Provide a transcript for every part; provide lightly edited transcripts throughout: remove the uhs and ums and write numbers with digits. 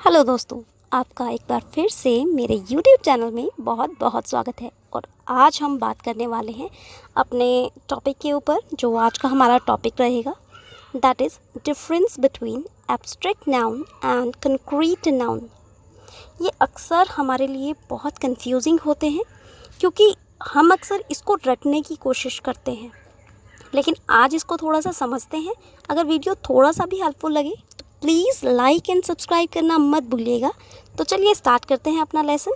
Hello दोस्तों, आपका एक बार फिर से मेरे YouTube चैनल में बहुत बहुत स्वागत है। और आज हम बात करने वाले हैं अपने टॉपिक के ऊपर, जो आज का हमारा टॉपिक रहेगा, that is difference between abstract noun and concrete noun. ये अक्सर हमारे लिए बहुत कंफ्यूजिंग होते हैं, क्योंकि हम अक्सर इसको रटने की कोशिश करते हैं। लेकिन आज इसको थोड़ा सा समझते हैं। अगर वीडियो थोड़ा सा भी हेल्पफुल लगे तो प्लीज़ लाइक एंड सब्सक्राइब करना मत भूलिएगा। तो चलिए स्टार्ट करते हैं अपना लेसन।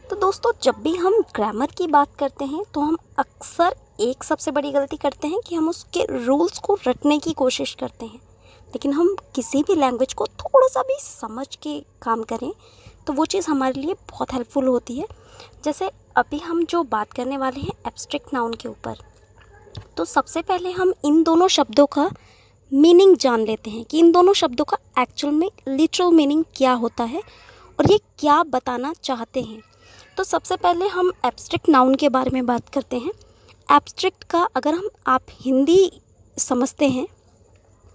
तो दोस्तों, जब भी हम ग्रामर की बात करते हैं तो हम अक्सर एक सबसे बड़ी गलती करते हैं कि हम उसके रूल्स को रटने की कोशिश करते हैं। लेकिन हम किसी भी लैंग्वेज को थोड़ा सा भी समझ के काम करें तो वो चीज़ हमारे लिए बहुत हेल्पफुल होती है। जैसे अभी हम जो बात करने वाले हैं एब्स्ट्रैक्ट नाउन के ऊपर, तो सबसे पहले हम इन दोनों शब्दों का मीनिंग जान लेते हैं कि इन दोनों शब्दों का एक्चुअल में लिटरल मीनिंग क्या होता है और ये क्या बताना चाहते हैं। तो सबसे पहले हम एब्स्ट्रैक्ट नाउन के बारे में बात करते हैं। एब्स्ट्रैक्ट का अगर आप हिंदी समझते हैं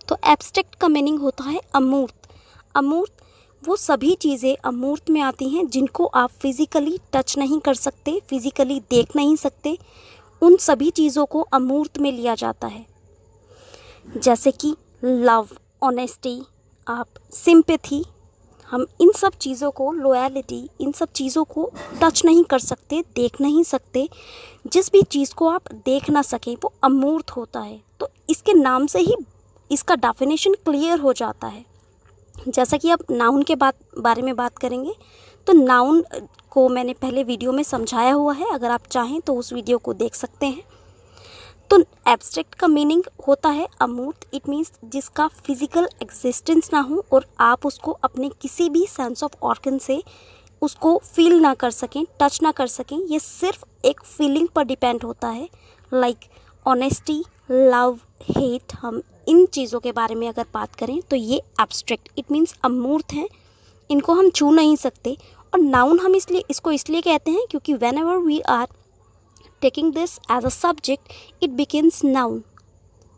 तो एब्स्ट्रैक्ट का मीनिंग होता है अमूर्त। अमूर्त वो सभी चीज़ें अमूर्त में आती हैं जिनको आप फिज़िकली टच नहीं कर सकते, फिज़िकली देख नहीं सकते। उन सभी चीज़ों को अमूर्त में लिया जाता है, जैसे कि लव, ऑनेस्टी, आप सिंपैथी। हम इन सब चीज़ों को, लॉयल्टी, इन सब चीज़ों को टच नहीं कर सकते, देख नहीं सकते। जिस भी चीज़ को आप देख ना सकें वो अमूर्त होता है। तो इसके नाम से ही इसका डेफिनेशन क्लियर हो जाता है। जैसा कि अब नाउन के बारे में बात करेंगे, तो नाउन को मैंने पहले वीडियो में समझाया हुआ है, अगर आप चाहें तो उस वीडियो को देख सकते हैं। तो एब्स्ट्रैक्ट का मीनिंग होता है अमूर्त। इट मीन्स जिसका फिजिकल एग्जिस्टेंस ना हो और आप उसको अपने किसी भी सेंस ऑफ ऑर्गन से उसको फील ना कर सकें, टच ना कर सकें। ये सिर्फ एक फीलिंग पर डिपेंड होता है, लाइक ऑनेस्टी, लव, हेट। हम इन चीज़ों के बारे में अगर बात करें तो ये एब्स्ट्रैक्ट, इट मीन्स अमूर्त हैं, इनको हम छू नहीं सकते। और नाउन हम इसलिए कहते हैं क्योंकि whenever we are taking this as a subject it becomes noun.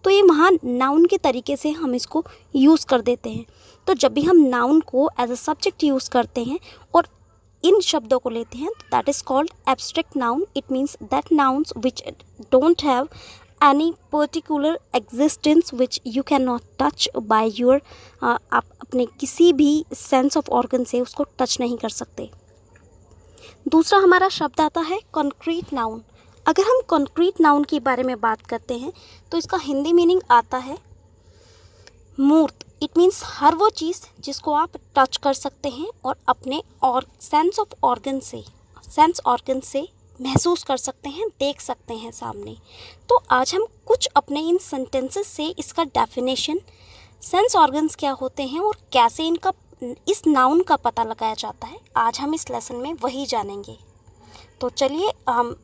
तो ये वहाँ नाउन के तरीके से हम इसको यूज़ कर देते हैं। तो जब भी हम नाउन को एज अ सब्जेक्ट यूज़ करते हैं और इन शब्दों को लेते हैं तो that is called abstract noun. It means that nouns which don't have any particular existence which you can not touch by your, आप अपने किसी भी सेंस ऑफ ऑर्गन से उसको टच नहीं कर सकते। दूसरा हमारा शब्द आता है कॉन्क्रीट नाउन। अगर हम कॉन्क्रीट नाउन के बारे में बात करते हैं तो इसका हिंदी मीनिंग आता है मूर्त। इट मीन्स हर वो चीज़ जिसको आप टच कर सकते हैं और अपने और सेंस ऑर्गन से महसूस कर सकते हैं, देख सकते हैं सामने। तो आज हम कुछ अपने इन सेंटेंसेस से इसका डेफिनेशन, सेंस ऑर्गन्स क्या होते हैं और कैसे इनका, इस नाउन का पता लगाया जाता है, आज हम इस लेसन में वही जानेंगे। तो चलिए हम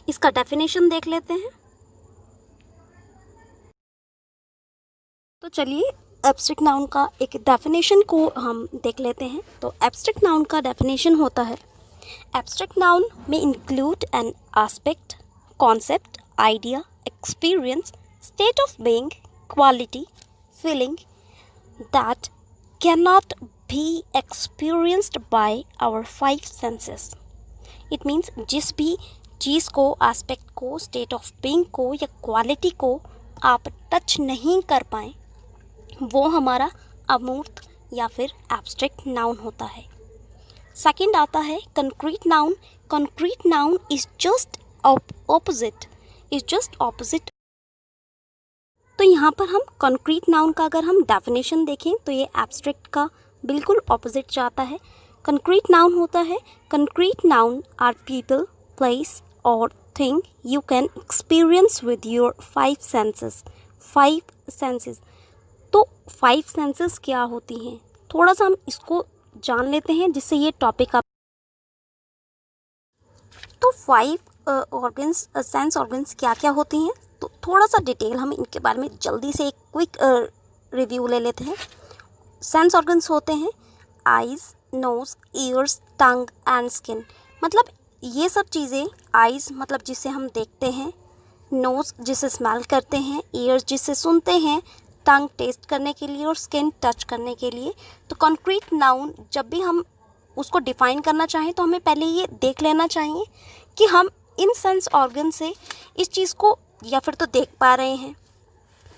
इसका डेफिनेशन देख लेते हैं। तो चलिए एब्स्ट्रैक्ट नाउन का एक डेफिनेशन को हम देख लेते हैं। तो एब्स्ट्रैक्ट नाउन का डेफिनेशन होता है, एब्स्ट्रैक्ट नाउन में include an aspect, concept, idea, experience, state of being, quality, feeling that can not be experienced by our 5 senses. It means जिस भी चीज़ को, एस्पेक्ट को, स्टेट ऑफ बीइंग को या क्वालिटी को आप टच नहीं कर पाएँ, वो हमारा अमूर्त या फिर एब्स्ट्रैक्ट नाउन होता है। सेकंड आता है concrete noun. Concrete noun is just opposite. तो यहाँ पर हम कंक्रीट नाउन का अगर हम डेफिनेशन देखें तो ये एब्स्ट्रैक्ट का बिल्कुल ऑपोजिट जाता है। कंक्रीट नाउन होता है, concrete noun are people, place or thing you can experience with your 5 senses. 5 senses, तो 5 सेंसेस क्या होती हैं, थोड़ा सा हम इसको जान लेते हैं जिससे ये टॉपिक आप, तो 5 ऑर्गन्स, सेंस ऑर्गन्स क्या क्या होती हैं, तो थोड़ा सा डिटेल हम इनके बारे में जल्दी से एक क्विक रिव्यू ले लेते हैं। सेंस ऑर्गन्स होते हैं eyes, nose, ears, tongue and skin. मतलब ये सब चीज़ें, आइज़ मतलब जिसे हम देखते हैं, नोज़ जिसे स्मेल करते हैं, ईयर्स जिसे सुनते हैं, टंग टेस्ट करने के लिए और स्किन टच करने के लिए। तो कॉन्क्रीट नाउन जब भी हम उसको डिफ़ाइन करना चाहें तो हमें पहले ये देख लेना चाहिए कि हम इन सेंस ऑर्गन से इस चीज़ को या फिर तो देख पा रहे हैं,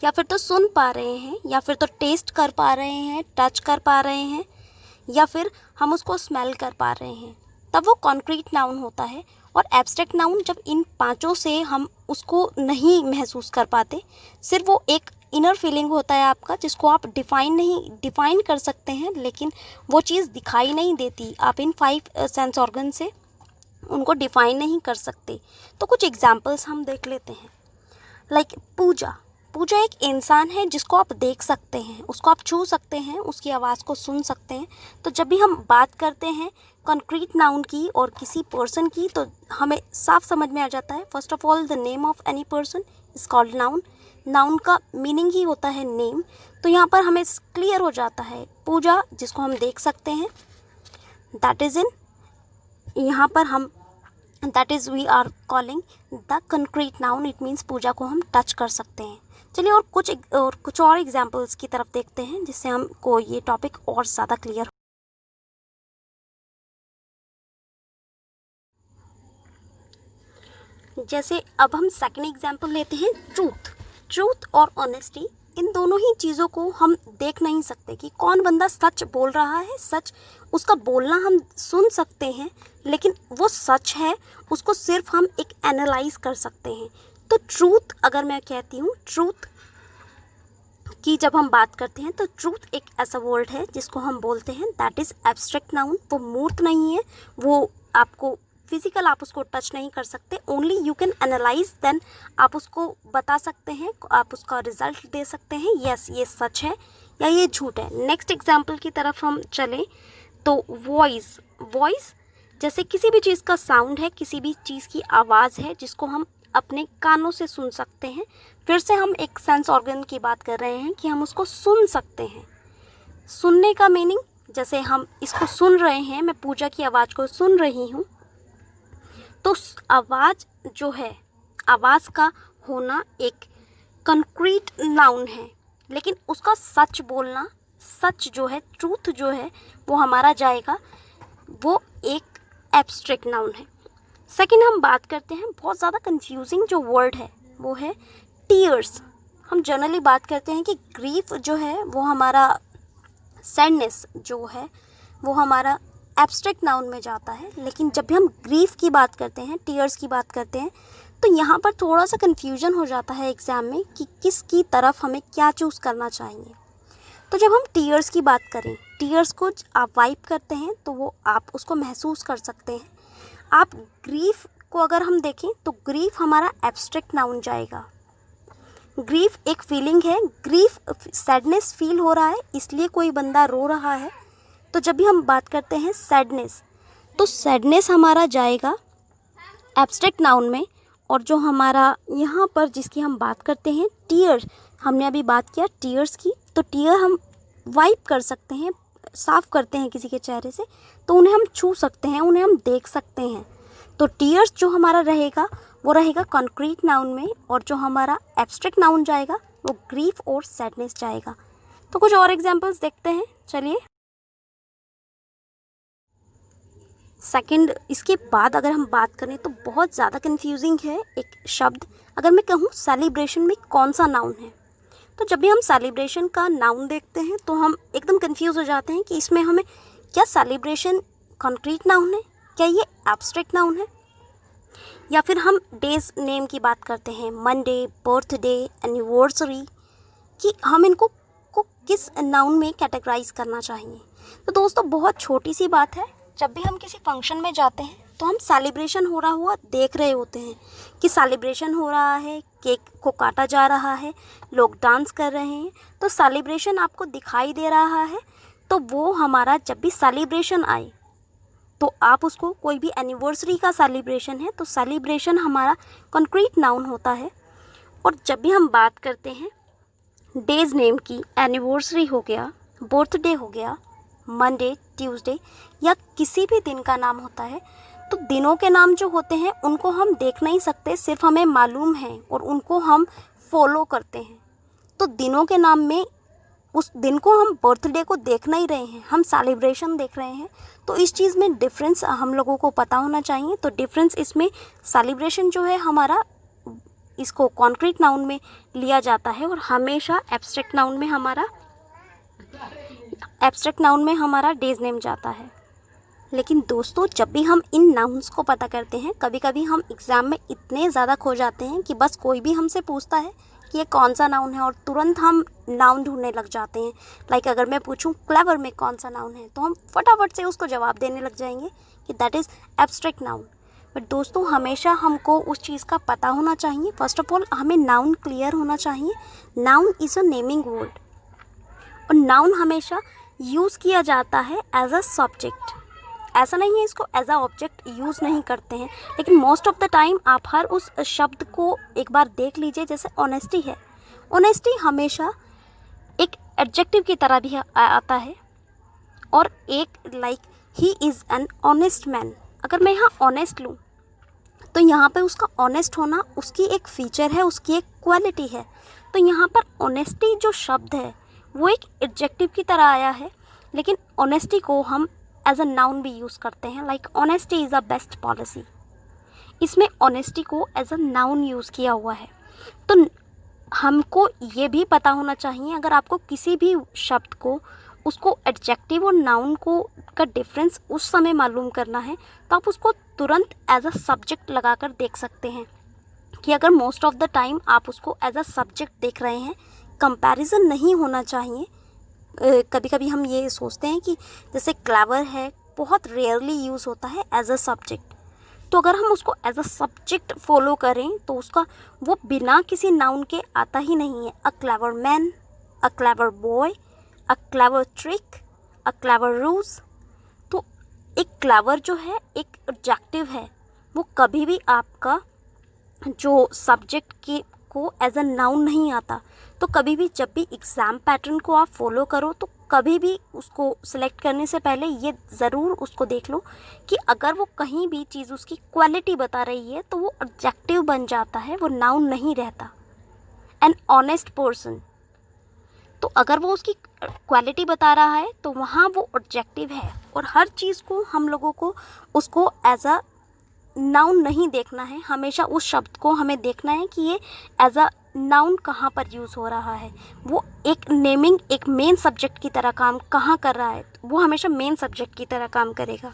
या फिर तो सुन पा रहे हैं, या फिर तो टेस्ट कर पा रहे हैं, टच कर पा रहे हैं, या फिर हम उसको स्मेल कर पा रहे हैं, तब वो कॉन्क्रीट नाउन होता है। और एब्स्ट्रैक्ट नाउन जब इन पांचों से हम उसको नहीं महसूस कर पाते, सिर्फ वो एक इनर फीलिंग होता है आपका, जिसको आप डिफ़ाइन कर सकते हैं, लेकिन वो चीज़ दिखाई नहीं देती। आप इन 5 सेंस ऑर्गन से उनको डिफ़ाइन नहीं कर सकते। तो कुछ एग्जांपल्स हम देख लेते हैं। लाइक पूजा एक इंसान है जिसको आप देख सकते हैं, उसको आप छू सकते हैं, उसकी आवाज़ को सुन सकते हैं। तो जब भी हम बात करते हैं कॉन्क्रीट नाउन की और किसी पर्सन की, तो हमें साफ समझ में आ जाता है। First of all, the name of any person is called noun. Noun का मीनिंग ही होता है नेम। तो यहाँ पर हमें क्लियर हो जाता है पूजा जिसको हम देख सकते हैं, दैट इज़ इन यहाँ पर हम that is we are calling the concrete noun. It means पूजा को हम टच कर सकते हैं। चलिए और कुछ और एग्जांपल्स की तरफ देखते हैं, जिससे हमको ये टॉपिक और ज़्यादा क्लियर हो। जैसे अब हम सेकंड एग्जांपल लेते हैं, ट्रूथ और ऑनेस्टी। इन दोनों ही चीज़ों को हम देख नहीं सकते कि कौन बंदा सच बोल रहा है। सच उसका बोलना हम सुन सकते हैं, लेकिन वो सच है उसको सिर्फ हम एक एनालाइज कर सकते हैं। तो ट्रूथ, अगर मैं कहती हूँ ट्रूथ की जब हम बात करते हैं, तो ट्रूथ एक ऐसा वर्ड है जिसको हम बोलते हैं दैट इज़ एब्स्ट्रैक्ट नाउन। वो मूर्त नहीं है, वो आपको फिजिकल आप उसको टच नहीं कर सकते, only you can analyse, then आप उसको बता सकते हैं, आप उसका रिजल्ट दे सकते हैं, यस ये सच है या ये झूठ है। नेक्स्ट एग्जाम्पल की तरफ हम चलें तो वॉइस जैसे किसी भी चीज़ का साउंड है, किसी भी चीज़ की आवाज़ है जिसको हम अपने कानों से सुन सकते हैं। फिर से हम एक सेंस ऑर्गन की बात कर रहे हैं कि हम उसको सुन सकते हैं। सुनने का मीनिंग, जैसे हम इसको सुन रहे हैं, मैं पूजा की आवाज़ को सुन रही हूँ, तो आवाज़ जो है, आवाज़ का होना एक कंक्रीट नाउन है, लेकिन उसका सच बोलना, सच जो है, ट्रूथ जो है, वो हमारा जाएगा, वो एक एब्स्ट्रैक्ट नाउन है। सेकंड हम बात करते हैं, बहुत ज़्यादा कंफ्यूजिंग जो वर्ड है वो है टीयर्स। हम जनरली बात करते हैं कि ग्रीफ जो है वो हमारा, सैडनेस जो है वो हमारा एब्स्ट्रैक्ट नाउन में जाता है, लेकिन जब भी हम ग्रीफ की बात करते हैं, टीयर्स की बात करते हैं, तो यहाँ पर थोड़ा सा कन्फ्यूजन हो जाता है एग्ज़ाम में कि किसकी तरफ हमें क्या चूज़ करना चाहिए। तो जब हम टीयर्स की बात करें, टीयर्स को आप वाइप करते हैं तो वो आप उसको महसूस कर सकते हैं। आप ग्रीफ को अगर हम देखें तो ग्रीफ हमारा एब्स्ट्रैक्ट नाउन जाएगा। ग्रीफ एक फीलिंग है, ग्रीफ सैडनेस फील हो रहा है इसलिए कोई बंदा रो रहा है। तो जब भी हम बात करते हैं सैडनेस, तो सैडनेस हमारा जाएगा एब्स्ट्रैक्ट नाउन में। और जो हमारा यहाँ पर जिसकी हम बात करते हैं टीयर, हमने अभी बात किया टीयर्स की, तो टीयर हम वाइप कर सकते हैं, साफ़ करते हैं किसी के चेहरे से, तो उन्हें हम छू सकते हैं, उन्हें हम देख सकते हैं। तो टीयर्स जो हमारा रहेगा वो रहेगा कॉन्क्रीट नाउन में, और जो हमारा एब्स्ट्रैक्ट नाउन जाएगा वो ग्रीफ और सैडनेस जाएगा। तो कुछ और एग्जांपल्स देखते हैं, चलिए। सेकंड, इसके बाद अगर हम बात करें तो बहुत ज़्यादा कंफ्यूजिंग है एक शब्द। अगर मैं कहूँ सेलिब्रेशन में कौन सा नाउन है, तो जब भी हम सेलिब्रेशन का नाउन देखते हैं तो हम एकदम कंफ्यूज हो जाते हैं कि इसमें हमें क्या सेलिब्रेशन कॉन्क्रीट नाउन है, क्या ये एब्स्ट्रैक्ट नाउन है, या फिर हम डेज नेम की बात करते हैं, मंडे, बर्थडे, एनिवर्सरी, कि हम इनको किस नाउन में कैटेगराइज करना चाहिए। तो दोस्तों बहुत छोटी सी बात है, जब भी हम किसी फंक्शन में जाते हैं तो हम सेलिब्रेशन हो रहा हुआ देख रहे होते हैं कि सेलिब्रेशन हो रहा है, केक को काटा जा रहा है, लोग डांस कर रहे हैं, तो सेलिब्रेशन आपको दिखाई दे रहा है। तो वो हमारा जब भी सेलिब्रेशन आए तो आप उसको, कोई भी एनिवर्सरी का सेलिब्रेशन है तो सेलिब्रेशन हमारा कॉन्क्रीट नाउन होता है। और जब भी हम बात करते हैं डेज नेम की, एनिवर्सरी हो गया, बर्थडे हो गया, मंडे, ट्यूसडे, या किसी भी दिन का नाम होता है, तो दिनों के नाम जो होते हैं उनको हम देख नहीं सकते, सिर्फ हमें मालूम है और उनको हम फॉलो करते हैं। तो दिनों के नाम में उस दिन को हम बर्थडे को देख नहीं रहे हैं, हम सेलिब्रेशन देख रहे हैं। तो इस चीज़ में डिफरेंस हम लोगों को पता होना चाहिए। तो डिफरेंस इसमें सेलिब्रेशन जो है हमारा, इसको कॉन्क्रीट नाउन में लिया जाता है और हमेशा एब्स्ट्रैक्ट नाउन में हमारा डेज नेम जाता है। लेकिन दोस्तों, जब भी हम इन नाउन्स को पता करते हैं, कभी कभी हम एग्ज़ाम में इतने ज़्यादा खो जाते हैं कि बस कोई भी हमसे पूछता है कि ये कौन सा नाउन है और तुरंत हम नाउन ढूंढने लग जाते हैं। लाइक अगर मैं पूछूं क्लेवर में कौन सा नाउन है, तो हम फटाफट से उसको जवाब देने लग जाएंगे कि that is abstract noun. But दोस्तों, हमेशा हमको उस चीज़ का पता होना चाहिए। फर्स्ट ऑफ ऑल हमें नाउन क्लियर होना चाहिए। Noun is a naming word और नाउन हमेशा यूज़ किया जाता है एज अ सब्जेक्ट। ऐसा नहीं है इसको एज अ ऑब्जेक्ट यूज़ नहीं करते हैं, लेकिन मोस्ट ऑफ द टाइम आप हर उस शब्द को एक बार देख लीजिए। जैसे ऑनेस्टी है, ऑनेस्टी हमेशा एक एडजेक्टिव की तरह भी आता है। और एक like he is an honest man, अगर मैं यहाँ ऑनेस्ट लूँ तो यहाँ पे उसका ऑनेस्ट होना उसकी एक फ़ीचर है, उसकी एक क्वालिटी है। तो यहाँ पर ऑनेस्टी जो शब्द है वो एक एडजेक्टिव की तरह आया है, लेकिन ऑनेस्टी को हम एज अ नाउन भी यूज़ करते हैं। Like honesty is a best policy, इसमें ऑनेस्टी को एज अ नाउन यूज़ किया हुआ है। तो हमको ये भी पता होना चाहिए, अगर आपको किसी भी शब्द को, उसको एडजेक्टिव और नाउन को का डिफरेंस उस समय मालूम करना है, तो आप उसको तुरंत एज अ सब्जेक्ट लगाकर देख सकते हैं कि अगर मोस्ट ऑफ द टाइम आप उसको एज अ सब्जेक्ट देख रहे हैं, कंपैरिजन नहीं होना चाहिए। कभी कभी हम ये सोचते हैं कि जैसे क्लेवर है, बहुत रेयरली यूज़ होता है एज अ सब्जेक्ट। तो अगर हम उसको एज अ सब्जेक्ट फॉलो करें तो उसका वो बिना किसी नाउन के आता ही नहीं है। A clever man, a clever boy, a clever trick, a clever ruse. तो एक क्लेवर जो है एक एडजेक्टिव है, वो कभी भी आपका जो सब्जेक्ट की को एज अ नाउन नहीं आता। तो कभी भी जब भी एग्ज़ाम पैटर्न को आप फॉलो करो तो कभी भी उसको सिलेक्ट करने से पहले ये ज़रूर उसको देख लो कि अगर वो कहीं भी चीज़ उसकी क्वालिटी बता रही है तो वो एडजेक्टिव बन जाता है, वो नाउन नहीं रहता। एन ऑनेस्ट पर्सन, तो अगर वो उसकी क्वालिटी बता रहा है तो वहाँ वो एडजेक्टिव है। और हर चीज़ को हम लोगों को उसको एज अ नाउन नहीं देखना है, हमेशा उस शब्द को हमें देखना है कि ये एज अ नाउन कहाँ पर यूज़ हो रहा है, वो एक नेमिंग, एक मेन सब्जेक्ट की तरह काम कहाँ कर रहा है, वो हमेशा मेन सब्जेक्ट की तरह काम करेगा।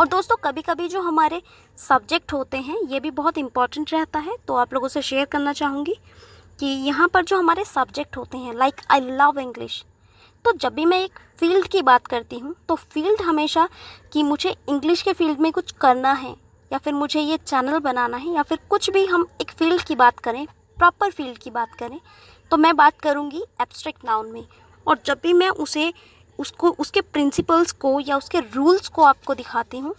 और दोस्तों, कभी कभी जो हमारे सब्जेक्ट होते हैं ये भी बहुत इम्पॉर्टेंट रहता है। तो आप लोगों से शेयर करना चाहूँगी कि यहाँ पर जो हमारे सब्जेक्ट होते हैं, लाइक आई लव इंग्लिश, तो जब भी मैं एक फ़ील्ड की बात करती हूँ तो फील्ड हमेशा कि मुझे इंग्लिश के फील्ड में कुछ करना है या फिर मुझे ये चैनल बनाना है या फिर कुछ भी हम एक फ़ील्ड की बात करें, प्रॉपर फील्ड की बात करें, तो मैं बात करूँगी एब्स्ट्रैक्ट नाउन में। और जब भी मैं उसको उसके प्रिंसिपल्स को या उसके रूल्स को आपको दिखाती हूँ,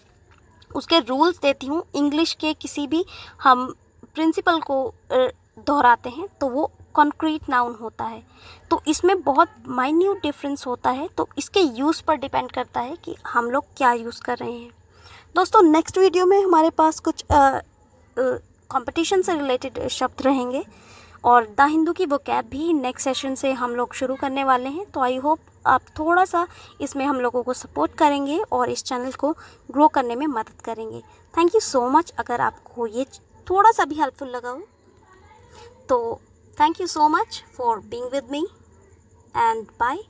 उसके रूल्स देती हूँ, इंग्लिश के किसी भी हम प्रिंसिपल को दोहराते हैं तो वो कॉन्क्रीट नाउन होता है। तो इसमें बहुत माइन्यूट डिफरेंस होता है। तो इसके यूज़ पर डिपेंड करता है कि हम लोग क्या यूज़ कर रहे हैं। दोस्तों, नेक्स्ट वीडियो में हमारे पास कुछ कंपटीशन से रिलेटेड शब्द रहेंगे और द हिंदू की वोकैब भी नेक्स्ट सेशन से हम लोग शुरू करने वाले हैं। तो आई होप आप थोड़ा सा इसमें हम लोगों को सपोर्ट करेंगे और इस चैनल को ग्रो करने में मदद करेंगे। Thank you so much. अगर आपको ये थोड़ा सा भी हेल्पफुल लगा हो तो thank you so much for being with me and bye.